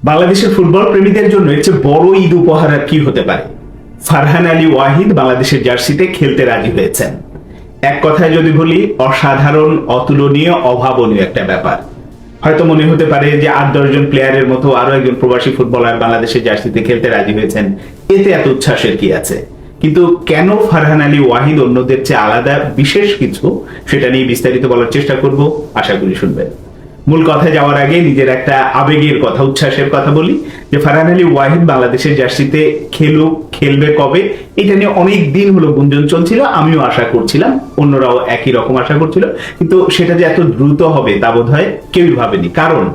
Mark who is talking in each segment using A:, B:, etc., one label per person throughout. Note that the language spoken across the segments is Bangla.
A: বাংলাদেশের ফুটবল প্রেমীদের জন্য এর চেয়ে বড় ঈদ উপহার আর কি হতে পারে। ফারহান আলী ওয়াহিদ বাংলাদেশের জার্সিতে খেলতে রাজি হয়েছেন। এক কথায় যদি বলি, অসাধারণ, অতুলনীয়, অভাবনীয় একটা ব্যাপার। হয়তো মনে হতে পারে যে 8-10 জন প্লেয়ারের মতো আরো একজন প্রবাসী ফুটবলার বাংলাদেশের জার্সিতে খেলতে রাজি হয়েছেন, এতে এত উচ্ছ্বাসের কি আছে? কিন্তু কেন ফারহান আলী ওয়াহিদ অন্যদের চেয়ে আলাদা, বিশেষ কিছু, সেটা নিয়ে বিস্তারিত বলার চেষ্টা করব, আশা করি শুনবেন। মূল কথায় যাওয়ার আগে নিজের একটা আবেগের কথা, উচ্ছ্বাসের কথা বলি যে ফারহান আলী ওয়াহিদ বাংলাদেশের জার্সিতে খেলবে কবে, এটা নিয়ে অনেক দিন হলো গুঞ্জন চলছিল। আমিও আশা করছিলাম, অন্যরাও একই রকম আশা করছিল, কিন্তু সেটা যে এত দ্রুত হবে তা বোধহয় কেউই ভাবেনি। কারণ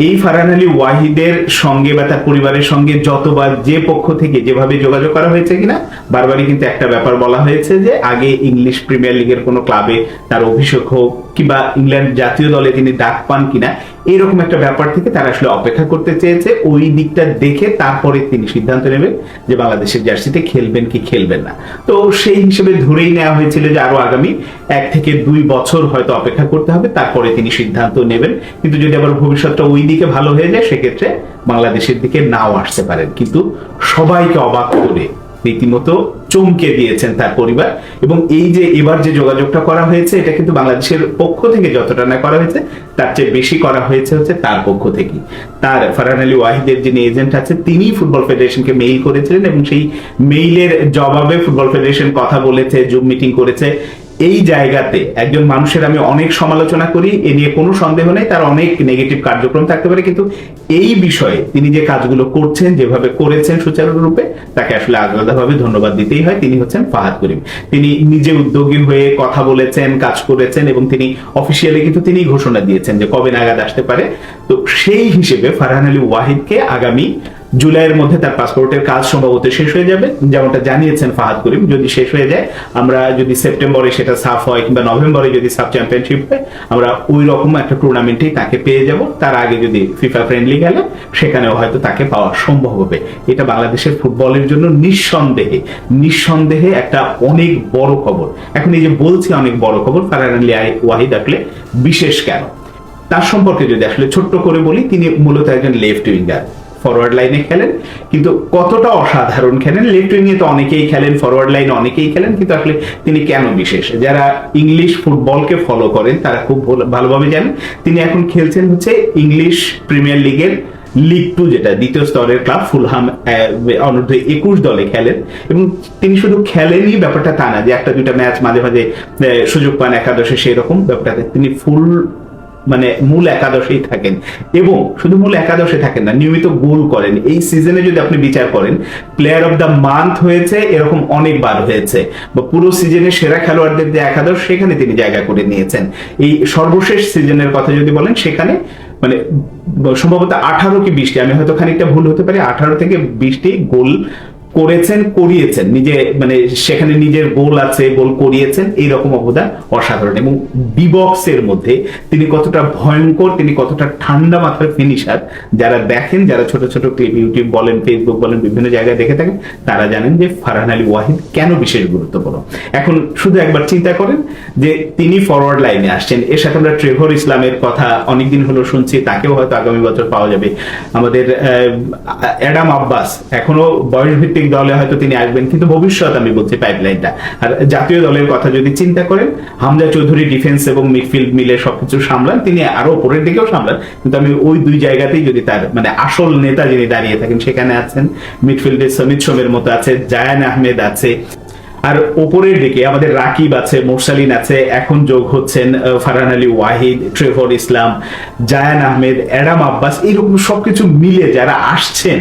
A: এই ফারহান আলী ওয়াহিদের সঙ্গে বা তার পরিবারের সঙ্গে যতবার যে পক্ষ থেকে যেভাবে যোগাযোগ করা হয়েছে কিনা, বারবারই কিন্তু একটা ব্যাপার বলা হয়েছে যে আগে ইংলিশ প্রিমিয়ার লিগের কোনো ক্লাবে তার অভিষেক হোক, কিংবা ইংল্যান্ড জাতীয় দলে তিনি ডাক পান কিনা, এরকম একটা ব্যাপার থেকে তারা আসলে অপেক্ষা করতে চেয়েছে। ওই দিকটা দেখে তারপরে তিনি সিদ্ধান্ত নেবেন যে বাংলাদেশের জার্সিতে খেলবেন কি খেলবেন না। তো সেই হিসেবে ধরেই নেওয়া হয়েছিল যে আরো আগামী 1 থেকে 2 বছর হয়তো অপেক্ষা করতে হবে, তারপরে তিনি সিদ্ধান্ত নেবেন। কিন্তু যদি আবার ভবিষ্যৎটা ওই দিকে ভালো হয়ে যায়, সেক্ষেত্রে বাংলাদেশের দিকে নাও আসতে পারেন। কিন্তু সবাইকে অবাক করে রীতিমতো চমকে দিয়েছেন তার পরিবার। এবং এই যে এবার যে যোগাযোগটা করা হয়েছে, এটা কিন্তু বাংলাদেশের পক্ষ থেকে যতটা না করা হয়েছে, তার চেয়ে বেশি করা হয়েছে হচ্ছে তার পক্ষ থেকে। তার ফারহান আলী ওয়াহিদের যিনি এজেন্ট আছে, তিনি ফুটবল ফেডারেশনকে মেইল করেছিলেন এবং সেই মেইলের জবাবে ফুটবল ফেডারেশন কথা বলেছে, জুম মিটিং করেছে। এই জায়গাতে একজন মানুষের আমি অনেক সমালোচনা করি, এ নিয়ে কোনো সন্দেহ নেই, তার অনেক নেগেটিভ কার্যক্রম থাকতে পারে, কিন্তু এই বিষয়ে তিনি যে কাজগুলো করছেন, যেভাবে করেছেন সুচারুরূপে, তাকে আসলে আলাদাভাবে ধন্যবাদ দিতেই হয়। তিনি হচ্ছেন ফাহাদ করিম। তিনি নিজে উদ্যোগী হয়ে কথা বলেছেন, কাজ করেছেন, এবং তিনি অফিসিয়ালি কিন্তু তিনি ঘোষণা দিয়েছেন যে কবে নাগাদ আসতে পারে। তো সেই হিসেবে ফারহান আলী ওয়াহিদকে আগামী জুলাইয়ের মধ্যে তার পাসপোর্টের কাজ সম্ভবত শেষ হয়ে যাবে, যেমনটা জানিয়েছেন ফাহাদ করিম। যদি শেষ হয়ে যায়, আমরা যদি সেপ্টেম্বরে সেটা সাফ হয়, কিংবা নভেম্বরে যদি সাফ চ্যাম্পিয়নশিপ হয়, আমরা ওই রকম একটা টুর্নামেন্টেই তাকে পেয়ে যাব। তার আগে যদি ফিফা ফ্রেন্ডলি গেলে, সেখানেও হয়তো তাকে পাওয়া সম্ভব হবে। এটা বাংলাদেশের ফুটবলের জন্য নিঃসন্দেহে একটা অনেক বড় খবর। এখন এই যে বলছি অনেক বড় খবর, ফারহান আলী ওয়াহিদ আসলে বিশেষ কেন, তার সম্পর্কে যদি আসলে ছোট্ট করে বলি, তিনি মূলত একজন লেফট উইঙ্গার, ফরওয়ার্ড লাইনে খেলেন। কিন্তু কতটা অসাধারণ খেলেন! লেফট উইংয়ে তো অনেকেই খেলেন, ফরওয়ার্ড লাইনে অনেকেই খেলেন, কিন্তু আসলে তিনি কেন বিশেষ, যারা ইংলিশ ফুটবলকে ফলো করেন তারা খুব ভালোভাবে জানেন। তিনি এখন খেলছেন হচ্ছে ইংলিশ প্রিমিয়ার লিগের লিগ 2, যেটা দ্বিতীয় স্তরের ক্লাব ফুলহাম অনূর্ধ্ব 21 দলে খেলেন। এবং তিনি শুধু খেলেনই ব্যাপারটা তা না, যে 1-2টা ম্যাচ মাঝে মাঝে সুযোগ পান একাদশে, সেই রকম ব্যাপারটাতে তিনি মূল একাদশেই থাকেন। এবং শুধু মূল একাদশে থাকেন না, নিয়মিত গোল করেন। এই সিজনে যদি আপনি বিচার করেন, প্লেয়ার অফ দ্য মান্থ হয়েছে, এরকম অনেকবার হয়েছে, বা পুরো সিজনে সেরা খেলোয়াড়দের যে একাদশ, সেখানে তিনি জায়গা করে নিয়েছেন। এই সর্বশেষ সিজনের কথা যদি বলেন, সেখানে সম্ভবত 18 কি 20টি, আমি হয়তো খানিকটা ভুল হতে পারি, 18 থেকে 20টি গোল করিয়েছেন নিজে, সেখানে নিজের গোল আছে, গোল করিয়েছেন। এইরকম অবদান অসাধারণ। এবং বিবক্সের মধ্যে তিনি কতটা ভয়ঙ্কর, তিনি কতটা ঠান্ডা মাথার ফিনিশার, যারা দেখেন, যারা ছোট ছোট ক্লিপ ইউটিউব বলেন, ফেসবুক বলেন, বিভিন্ন জায়গায় দেখে থাকেন, তারা জানেন যে ফারহান আলী ওয়াহিদ কেন বিশেষ গুরুত্বপূর্ণ। এখন শুধু একবার চিন্তা করেন যে তিনি ফরওয়ার্ড লাইনে আসছেন, এর সাথে আমরা ট্রেভর ইসলামের কথা অনেকদিন হলো শুনছি, তাকেও হয়তো আগামী বছর পাওয়া যাবে। আমাদের অ্যাডাম আব্বাস, এখনো বয়স ভিত্তিক দলে হয়তো তিনি আসবেন, কিন্তু ভবিষ্যৎ আমি বলছি পাইপলাইনটা। আর জাতীয় দলের কথা যদি চিন্তা করেন, হামজা চৌধুরী ডিফেন্স এবং মিডফিল্ড মিলে সবকিছু সামলান, তিনি আরো উপরের দিকেও সামলান, কিন্তু আমি ওই 2 জায়গাতেই যদি তার আসল নেতা যিনি দাঁড়িয়ে থাকেন, সেখানে আছেন। মিডফিল্ডে সমিত সোমের মতো আছে, জায়ান আহমেদ আছে, আর ওপরের দিকে আমাদের রাকিব আছে, মোরসালিন আছে, এখন যোগ হচ্ছেন ফারহান আলী ওয়াহিদ, ট্রেভর ইসলাম, জায়ান আহমেদ, অ্যাডাম আব্বাস, এইরকম সবকিছু মিলে যারা আসছেন,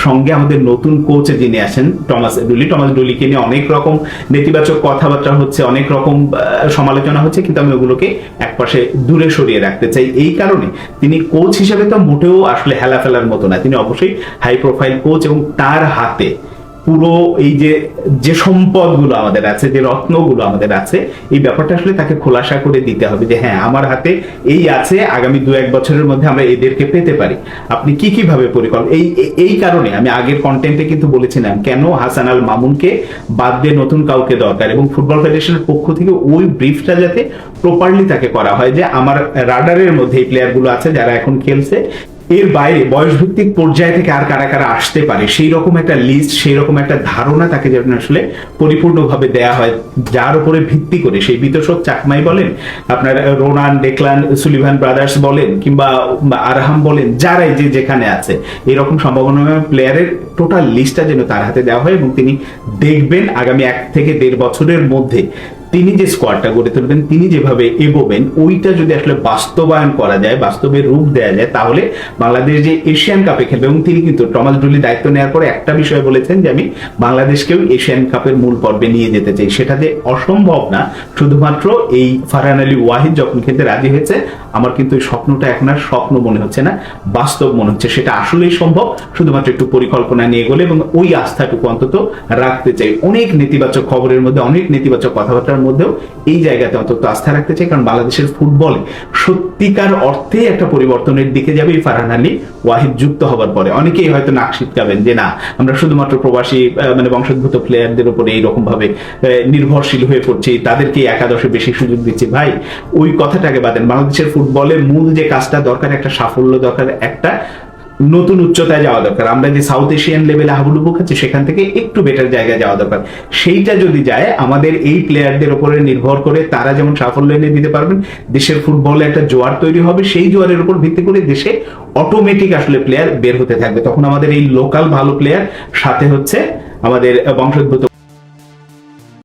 A: সঙ্গে আমাদের নতুন কোচ যিনি আছেন টমাস ডুলিকে নিয়ে অনেক রকম নেতিবাচক কথাবার্তা হচ্ছে, অনেক রকম সমালোচনা হচ্ছে, কিন্তু আমি ওগুলোকে একপাশে দূরে সরিয়ে রাখতে চাই। এই কারণে তিনি কোচ হিসেবে তো মোটেও আসলে হেলা ফেলার মতো না, তিনি অবশ্যই হাই প্রোফাইল কোচ, এবং তার হাতে পুরো এই যে সম্পদগুলো আমাদের আছে, যে রত্নগুলো আমাদের আছে, এই ব্যাপারটা আসলে তাকে খোলাসা করে দিতে হবে যে হ্যাঁ, আমার হাতে এই আছে, আগামী 2-1 বছরের মধ্যে আমরা এদেরকে পেতে পারি। আপনি কিভাবে এই কারণে আমি আগের কন্টেন্টে কিন্তু বলেছিলাম কেন হাসান আল মামুনকে বাদ দিয়ে নতুন কাউকে দরকার, এবং ফুটবল ফেডারেশনের পক্ষ থেকে ওই ব্রিফটা যাতে প্রপারলি তাকে করা হয় যে আমার রাডারের মধ্যে এই প্লেয়ারগুলো আছে যারা এখন খেলছে, এর বাইরে বয়সভিত্তিক পর্যায় থেকে আর কারা কারা আসতে পারে সেই রকম একটা লিস্ট, সেই রকম একটা ধারণা তাকে যেন আসলে পরিপূর্ণভাবে দেয়া হয়, যার উপরে ভিত্তি করে সেই বিতোষক চাকমাই বলেন, আপনার রোনান, ডেকলান, সুলিভান ব্রাদার্স বলেন, কিংবা আরহাম বলেন, যারাই যে যেখানে আছে এরকম সম্ভাবনাময় প্লেয়ারের টোটাল লিস্টটা যেন তার হাতে দেওয়া হয় এবং তিনি দেখবেন আগামী 1 থেকে 1.5 বছরের মধ্যে তিনি যে স্কোয়াডটা গড়ে তুলবেন, তিনি যেভাবে এগোবেন, ওইটা যদি আসলে বাস্তবায়ন করা যায়, বাস্তবে রূপ দেওয়া যায়, তাহলে বাংলাদেশ যে এশিয়ান কাপে খেলবে, এবং তিনি কিন্তু টমাস ডুলি দায়িত্ব নেওয়ার পরে একটা বিষয় বলেছেন যে আমি বাংলাদেশকেও এশিয়ান কাপের মূল পর্বে নিয়ে যেতে চাই। সেটা যে অসম্ভব না, শুধুমাত্র এই ফারহান আলী ওয়াহিদ যখন খেলতে রাজি হয়েছে, আমার কিন্তু এই স্বপ্নটা এখন আর স্বপ্ন মনে হচ্ছে না, বাস্তব মনে হচ্ছে। সেটা আসলেই সম্ভব, শুধুমাত্র একটু পরিকল্পনা নিয়ে গেলে এবং ওই আস্থাটুকু অন্তত রাখতে চাই। অনেক নেতিবাচক খবরের মধ্যে, অনেক নেতিবাচক কথাবার্তার মধ্যেও এই জায়গাতে অন্তত আস্থা রাখতে চাই, কারণ বাংলাদেশের ফুটবল সত্যিকার অর্থে একটা পরিবর্তনের দিকে যাবে এই ফারহান আলী ওয়াহিদ যুক্ত হবার পরে। অনেকেই হয়তো নাক সিটকাবেন যে না, আমরা শুধুমাত্র প্রবাসী মানে বংশোদ্ভূত প্লেয়ারদের উপরে এইরকম ভাবে নির্ভরশীল হয়ে পড়ছি, তাদেরকে একাদশে বেশি সুযোগ দিচ্ছি। ভাই, ওই কথাটাকে বাদেন, বাংলাদেশের ফুটবলের মূল যে কাজটা দরকার, একটা সাফল্য দরকার, একটা নতুন উচ্চতায় যাওয়া দরকার। আমরা যে সাউথ এশিয়ান লেভেলে হাবুডুবু খাচ্ছি, সেখান থেকে একটু বেটার জায়গায় যাওয়া দরকার। সেইটা যদি যায়, আমাদের এই প্লেয়ারদের উপরে নির্ভর করে তারা যেমন সাফল্য এনে দিতে পারবেন, দেশের ফুটবলে একটা জোয়ার তৈরি হবে, সেই জোয়ারের উপর ভিত্তি করে দেশে অটোমেটিক আসলে প্লেয়ার বের হতে থাকবে। তখন আমাদের এই লোকাল ভালো প্লেয়ার সাথে হচ্ছে আমাদের বংশোদ্ভূত